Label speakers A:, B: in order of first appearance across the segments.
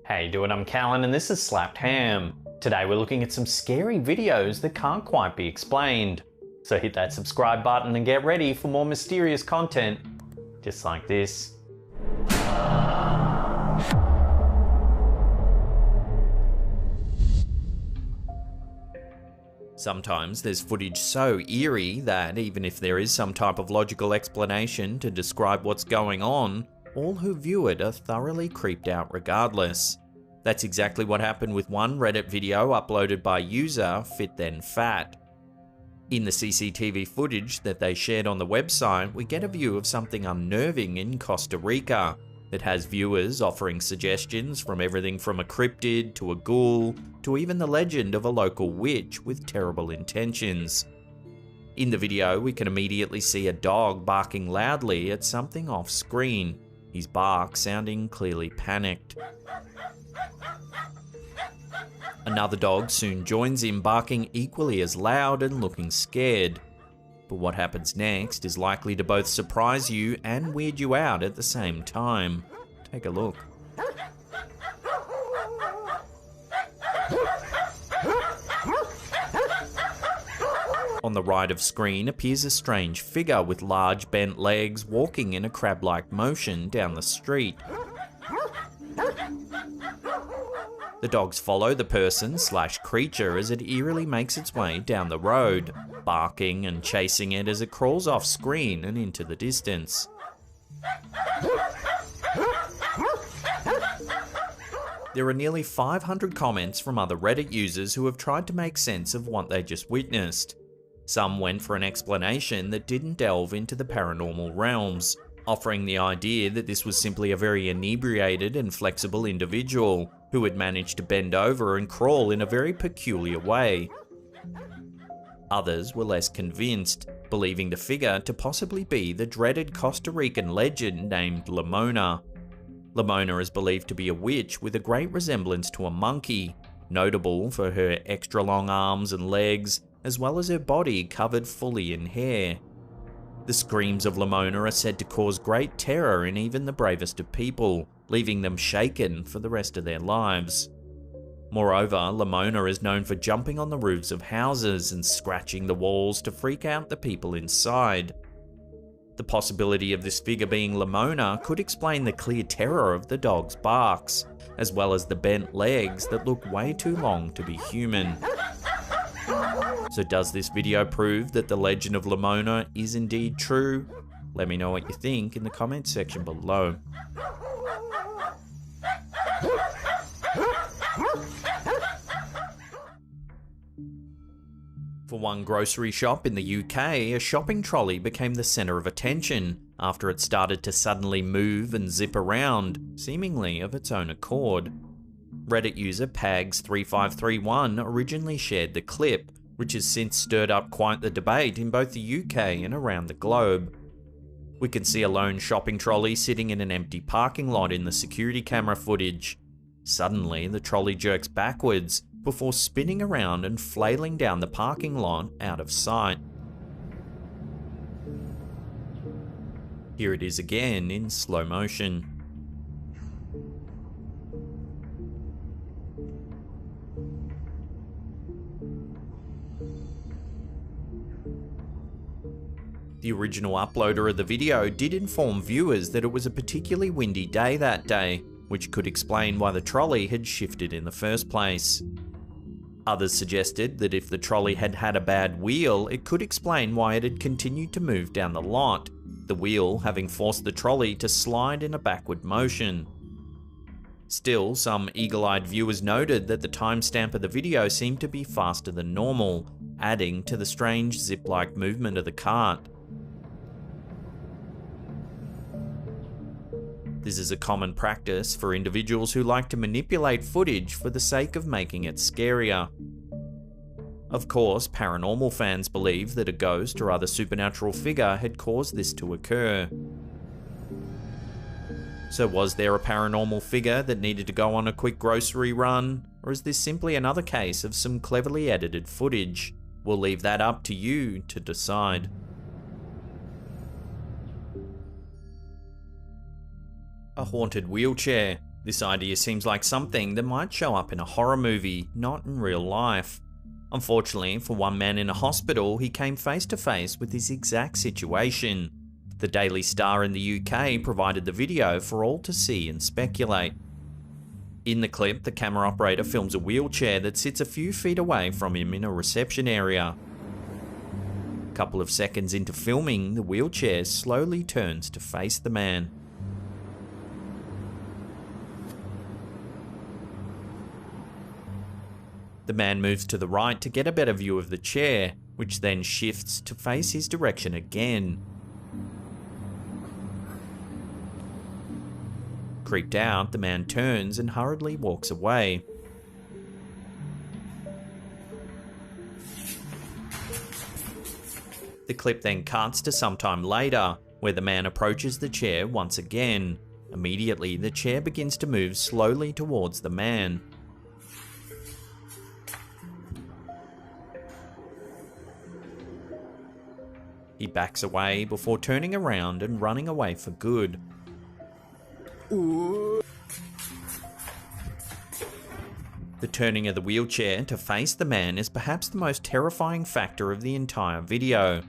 A: How you doing? I'm Callan and this is Slapped Ham. Today we're looking at some scary videos that can't quite be explained. So hit that subscribe button and get ready for more mysterious content, just like this. Sometimes there's footage so eerie that even if there is some type of logical explanation to describe what's going on, all who view it are thoroughly creeped out regardless. That's exactly what happened with one Reddit video uploaded by user Fit Then Fat. In the CCTV footage that they shared on the website, we get a view of something unnerving in Costa Rica that has viewers offering suggestions from everything from a cryptid to a ghoul to even the legend of a local witch with terrible intentions. In the video, we can immediately see a dog barking loudly at something off screen, his bark sounding clearly panicked. Another dog soon joins him, barking equally as loud and looking scared. But what happens next is likely to both surprise you and weird you out at the same time. Take a look. On the right of screen appears a strange figure with large bent legs walking in a crab-like motion down the street. The dogs follow the person/creature as it eerily makes its way down the road, barking and chasing it as it crawls off screen and into the distance. There are nearly 500 comments from other Reddit users who have tried to make sense of what they just witnessed. Some went for an explanation that didn't delve into the paranormal realms, offering the idea that this was simply a very inebriated and flexible individual who had managed to bend over and crawl in a very peculiar way. Others were less convinced, believing the figure to possibly be the dreaded Costa Rican legend named Lamona. Lamona is believed to be a witch with a great resemblance to a monkey, notable for her extra long arms and legs, as well as her body covered fully in hair. The screams of Lamona are said to cause great terror in even the bravest of people, leaving them shaken for the rest of their lives. Moreover, Lamona is known for jumping on the roofs of houses and scratching the walls to freak out the people inside. The possibility of this figure being Lamona could explain the clear terror of the dog's barks, as well as the bent legs that look way too long to be human. So does this video prove that the legend of Lamona is indeed true? Let me know what you think in the comments section below. For one grocery shop in the UK, a shopping trolley became the centre of attention after it started to suddenly move and zip around, seemingly of its own accord. Reddit user Pags3531 originally shared the clip, which has since stirred up quite the debate in both the UK and around the globe. We can see a lone shopping trolley sitting in an empty parking lot in the security camera footage. Suddenly, the trolley jerks backwards before spinning around and flailing down the parking lot out of sight. Here it is again in slow motion. The original uploader of the video did inform viewers that it was a particularly windy day that day, which could explain why the trolley had shifted in the first place. Others suggested that if the trolley had had a bad wheel, it could explain why it had continued to move down the lot, the wheel having forced the trolley to slide in a backward motion. Still, some eagle-eyed viewers noted that the timestamp of the video seemed to be faster than normal, adding to the strange zip-like movement of the cart. This is a common practice for individuals who like to manipulate footage for the sake of making it scarier. Of course, paranormal fans believe that a ghost or other supernatural figure had caused this to occur. So was there a paranormal figure that needed to go on a quick grocery run, or is this simply another case of some cleverly edited footage? We'll leave that up to you to decide. A haunted wheelchair. This idea seems like something that might show up in a horror movie, not in real life. Unfortunately, for one man in a hospital, he came face to face with this exact situation. The Daily Star in the UK provided the video for all to see and speculate. In the clip, the camera operator films a wheelchair that sits a few feet away from him in a reception area. A couple of seconds into filming, the wheelchair slowly turns to face the man. The man moves to the right to get a better view of the chair, which then shifts to face his direction again. Creeped out, the man turns and hurriedly walks away. The clip then cuts to some time later, where the man approaches the chair once again. Immediately, the chair begins to move slowly towards the man. He backs away before turning around and running away for good. The turning of the wheelchair to face the man is perhaps the most terrifying factor of the entire video.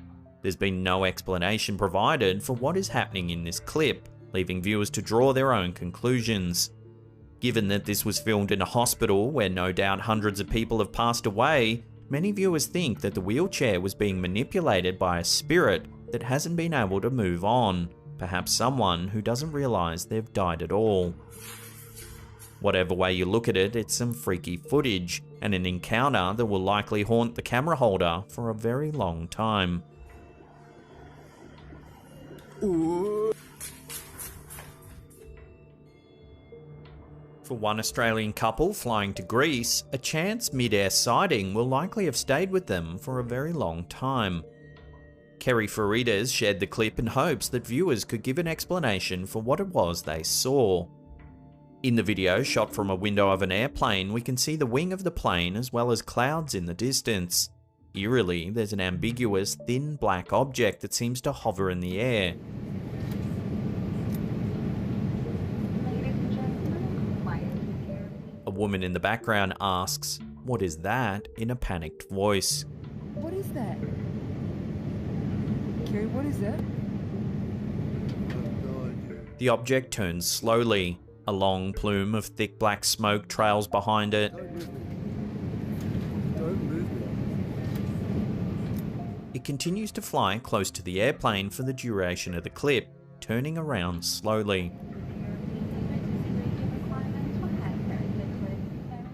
A: There's been no explanation provided for what is happening in this clip, leaving viewers to draw their own conclusions. Given that this was filmed in a hospital where no doubt hundreds of people have passed away, many viewers think that the wheelchair was being manipulated by a spirit that hasn't been able to move on. Perhaps someone who doesn't realise they've died at all. Whatever way you look at it, it's some freaky footage, and an encounter that will likely haunt the camera holder for a very long time. For one Australian couple flying to Greece, a chance mid-air sighting will likely have stayed with them for a very long time. Kerry Farides shared the clip in hopes that viewers could give an explanation for what it was they saw. In the video, shot from a window of an airplane, we can see the wing of the plane as well as clouds in the distance. Eerily, there's an ambiguous, thin black object that seems to hover in the air. A woman in the background asks, "What is that?" in a panicked voice.
B: What is that? Kerry, what is that?
A: The object turns slowly. A long plume of thick black smoke trails behind it. It continues to fly close to the airplane for the duration of the clip, turning around slowly.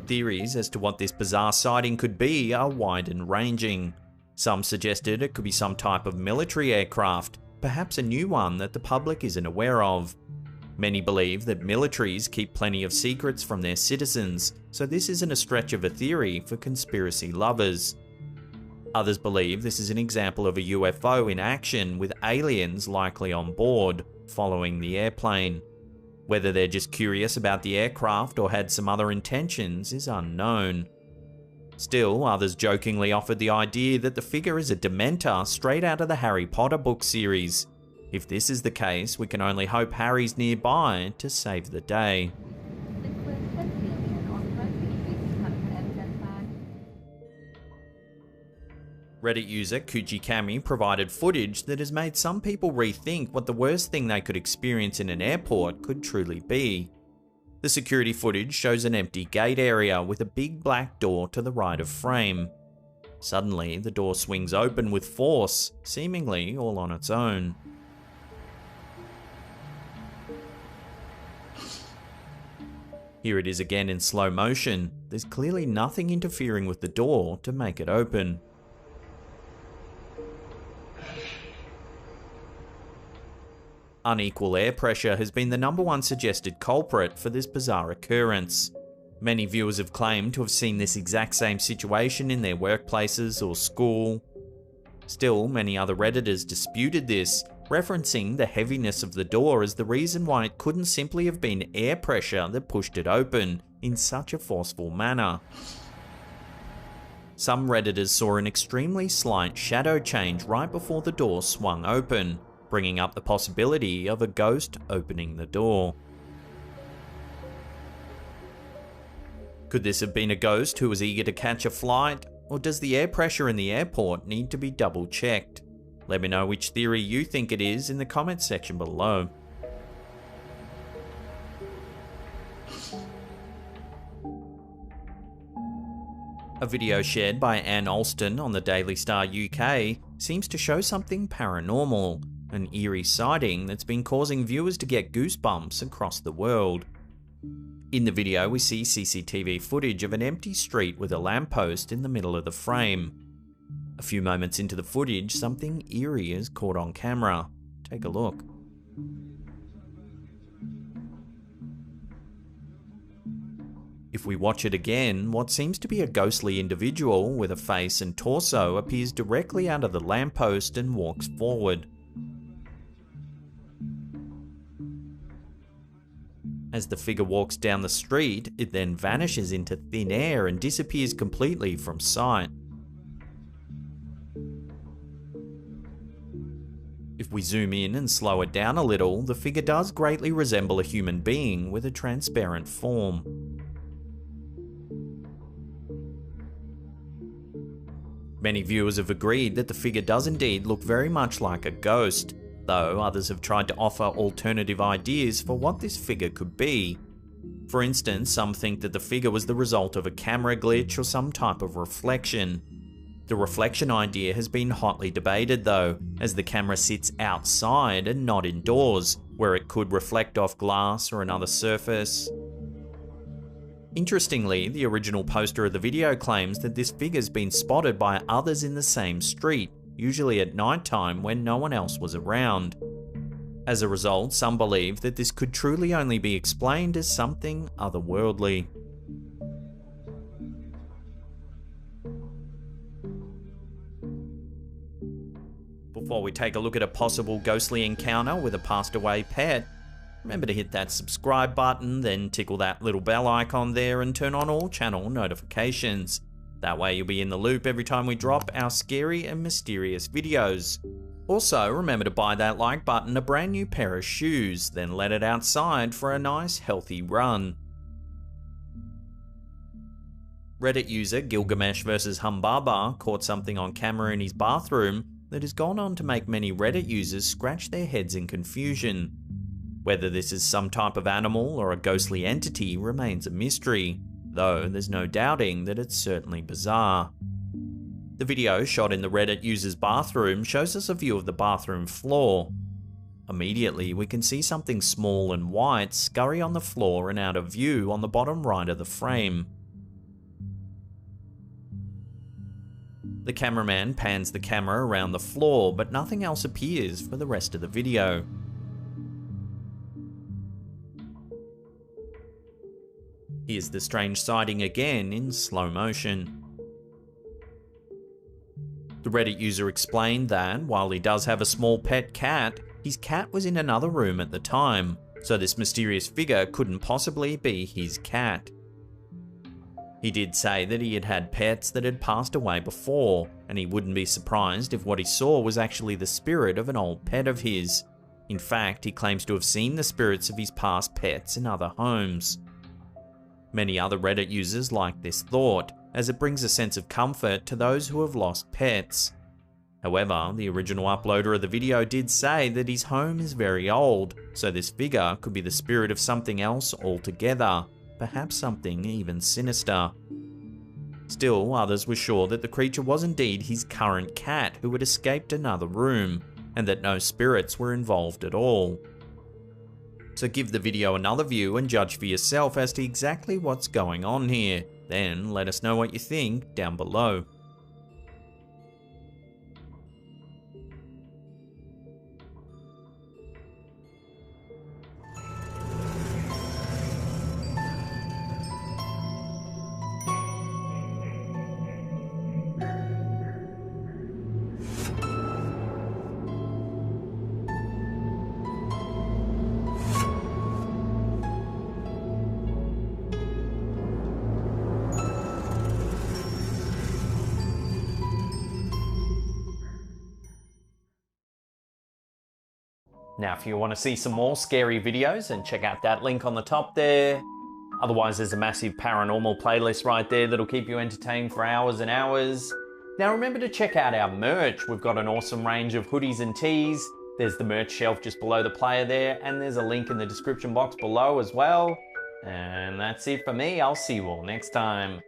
A: Theories as to what this bizarre sighting could be are wide and ranging. Some suggested it could be some type of military aircraft, perhaps a new one that the public isn't aware of. Many believe that militaries keep plenty of secrets from their citizens, so this isn't a stretch of a theory for conspiracy lovers. Others believe this is an example of a UFO in action with aliens likely on board, following the airplane. Whether they're just curious about the aircraft or had some other intentions is unknown. Still, others jokingly offered the idea that the figure is a Dementor straight out of the Harry Potter book series. If this is the case, we can only hope Harry's nearby to save the day. Reddit user Kujikami provided footage that has made some people rethink what the worst thing they could experience in an airport could truly be. The security footage shows an empty gate area with a big black door to the right of frame. Suddenly, the door swings open with force, seemingly all on its own. Here it is again in slow motion. There's clearly nothing interfering with the door to make it open. Unequal air pressure has been the #1 suggested culprit for this bizarre occurrence. Many viewers have claimed to have seen this exact same situation in their workplaces or school. Still, many other Redditors disputed this, referencing the heaviness of the door as the reason why it couldn't simply have been air pressure that pushed it open in such a forceful manner. Some Redditors saw an extremely slight shadow change right before the door swung open, bringing up the possibility of a ghost opening the door. Could this have been a ghost who was eager to catch a flight? Or does the air pressure in the airport need to be double checked? Let me know which theory you think it is in the comments section below. A video shared by Anne Alston on the Daily Star UK seems to show something paranormal, an eerie sighting that's been causing viewers to get goosebumps across the world. In the video, we see CCTV footage of an empty street with a lamppost in the middle of the frame. A few moments into the footage, something eerie is caught on camera. Take a look. If we watch it again, what seems to be a ghostly individual with a face and torso appears directly out of the lamppost and walks forward. As the figure walks down the street, it then vanishes into thin air and disappears completely from sight. If we zoom in and slow it down a little, the figure does greatly resemble a human being with a transparent form. Many viewers have agreed that the figure does indeed look very much like a ghost, though others have tried to offer alternative ideas for what this figure could be. For instance, some think that the figure was the result of a camera glitch or some type of reflection. The reflection idea has been hotly debated though, as the camera sits outside and not indoors, where it could reflect off glass or another surface. Interestingly, the original poster of the video claims that this figure's been spotted by others in the same street, usually at night time when no one else was around. As a result, some believe that this could truly only be explained as something otherworldly. Before we take a look at a possible ghostly encounter with a passed away pet, remember to hit that subscribe button, then tickle that little bell icon there and turn on all channel notifications. That way you'll be in the loop every time we drop our scary and mysterious videos. Also, remember to buy that like button a brand new pair of shoes, then let it outside for a nice healthy run. Reddit user Gilgamesh vs Humbaba caught something on camera in his bathroom that has gone on to make many Reddit users scratch their heads in confusion. Whether this is some type of animal or a ghostly entity remains a mystery, though there's no doubting that it's certainly bizarre. The video shot in the Reddit user's bathroom shows us a view of the bathroom floor. Immediately, we can see something small and white scurry on the floor and out of view on the bottom right of the frame. The cameraman pans the camera around the floor, but nothing else appears for the rest of the video. Here's the strange sighting again in slow motion. The Reddit user explained that, while he does have a small pet cat, his cat was in another room at the time, so this mysterious figure couldn't possibly be his cat. He did say that he had had pets that had passed away before, and he wouldn't be surprised if what he saw was actually the spirit of an old pet of his. In fact, he claims to have seen the spirits of his past pets in other homes. Many other Reddit users like this thought, as it brings a sense of comfort to those who have lost pets. However, the original uploader of the video did say that his home is very old, so this figure could be the spirit of something else altogether, perhaps something even sinister. Still, others were sure that the creature was indeed his current cat who had escaped another room, and that no spirits were involved at all. So give the video another view and judge for yourself as to exactly what's going on here. Then let us know what you think down below. Now, if you want to see some more scary videos, then check out that link on the top there. Otherwise, there's a massive paranormal playlist right there that'll keep you entertained for hours and hours. Now remember to check out our merch. We've got an awesome range of hoodies and tees. There's the merch shelf just below the player there, and there's a link in the description box below as well. And that's it for me. I'll see you all next time.